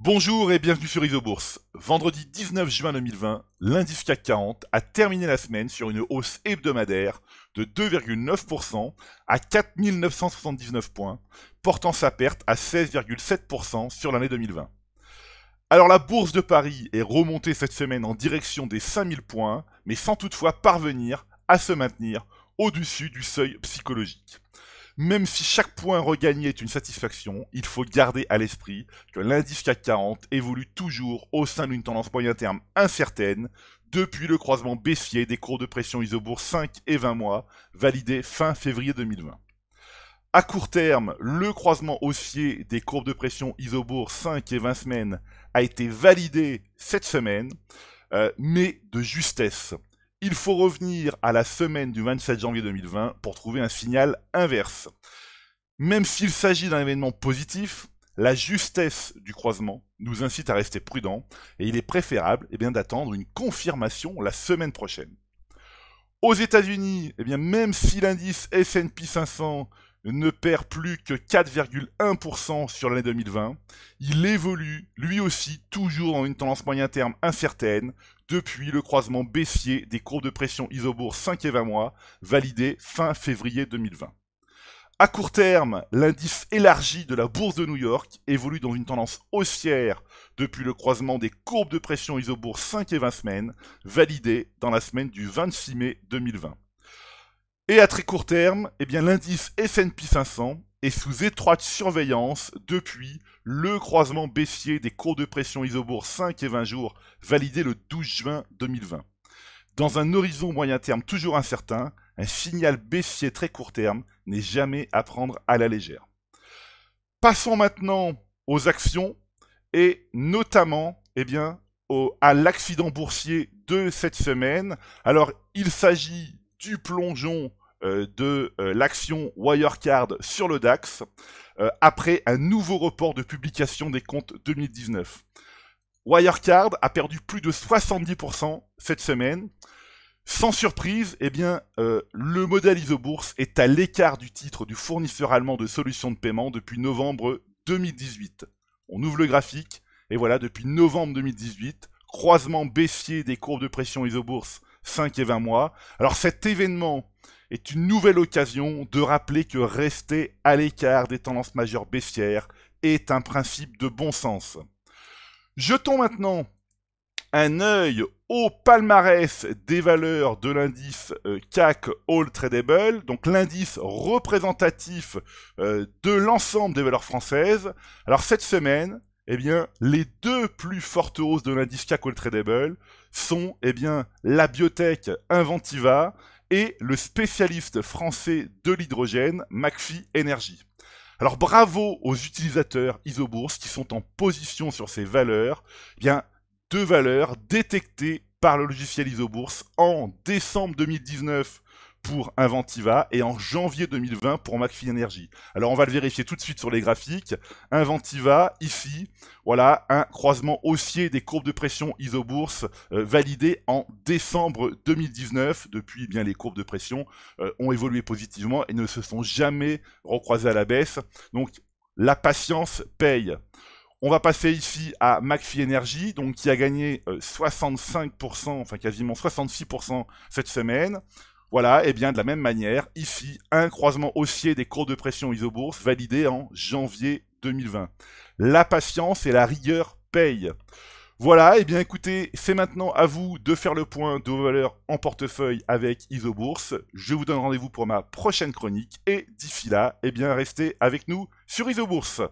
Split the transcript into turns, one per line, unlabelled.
Bonjour et bienvenue sur Isobourse. Vendredi 19 juin 2020, l'indice CAC 40 a terminé la semaine sur une hausse hebdomadaire de 2,9% à 4 979 points, portant sa perte à 16,7% sur l'année 2020. Alors la bourse de Paris est remontée cette semaine en direction des 5000 points, mais sans toutefois parvenir à se maintenir au-dessus du seuil psychologique. Même si chaque point regagné est une satisfaction, il faut garder à l'esprit que l'indice CAC 40 évolue toujours au sein d'une tendance moyen terme incertaine depuis le croisement baissier des courbes de pression Isobourse 5 et 20 mois validé fin février 2020. À court terme, le croisement haussier des courbes de pression Isobourse 5 et 20 semaines a été validé cette semaine, mais de justesse. Il faut revenir à la semaine du 27 janvier 2020 pour trouver un signal inverse. Même s'il s'agit d'un événement positif, la justesse du croisement nous incite à rester prudents et il est préférable d'attendre une confirmation la semaine prochaine. Aux États-Unis, même si l'indice S&P 500 ne perd plus que 4,1% sur l'année 2020, il évolue lui aussi toujours dans une tendance moyen terme incertaine depuis le croisement baissier des courbes de pression Isobourse 5 et 20 mois validé fin février 2020. À court terme, l'indice élargi de la bourse de New York évolue dans une tendance haussière depuis le croisement des courbes de pression Isobourse 5 et 20 semaines validé dans la semaine du 26 mai 2020. Et à très court terme, l'indice S&P 500 est sous étroite surveillance depuis le croisement baissier des courbes de pression Isobourse 5 et 20 jours validé le 12 juin 2020. Dans un horizon moyen terme toujours incertain, un signal baissier très court terme n'est jamais à prendre à la légère. Passons maintenant aux actions et notamment à l'accident boursier de cette semaine. Alors il s'agit du plongeon de l'action Wirecard sur le DAX après un nouveau report de publication des comptes 2019. Wirecard a perdu plus de 70% cette semaine. Sans surprise, le modèle Isobourse est à l'écart du titre du fournisseur allemand de solutions de paiement depuis novembre 2018. On ouvre le graphique, et voilà, depuis novembre 2018, croisement baissier des courbes de pression Isobourse 5 et 20 mois. Alors cet événement est une nouvelle occasion de rappeler que rester à l'écart des tendances majeures baissières est un principe de bon sens. Jetons maintenant un œil au palmarès des valeurs de l'indice CAC All Tradable, donc l'indice représentatif de l'ensemble des valeurs françaises. Alors cette semaine, les deux plus fortes hausses de l'indice CAC All Tradable sont la biotech Inventiva et le spécialiste français de l'hydrogène McPhy Energy. Alors bravo aux utilisateurs Isobourse qui sont en position sur ces valeurs, deux valeurs détectées par le logiciel Isobourse en décembre 2019 pour Inventiva et en janvier 2020 pour McPhy Energy. Alors on va le vérifier tout de suite sur les graphiques. Inventiva, ici, voilà, un croisement haussier des courbes de pression Isobourse validé en décembre 2019. Depuis, les courbes de pression ont évolué positivement et ne se sont jamais recroisées à la baisse. Donc la patience paye. On va passer ici à McPhy Energy, donc qui a gagné 65%, enfin quasiment 66% cette semaine. Voilà, et de la même manière, ici, un croisement haussier des courbes de pression Isobourse validé en janvier 2020. La patience et la rigueur payent. Voilà, écoutez, c'est maintenant à vous de faire le point de vos valeurs en portefeuille avec Isobourse. Je vous donne rendez-vous pour ma prochaine chronique et d'ici là, restez avec nous sur Isobourse.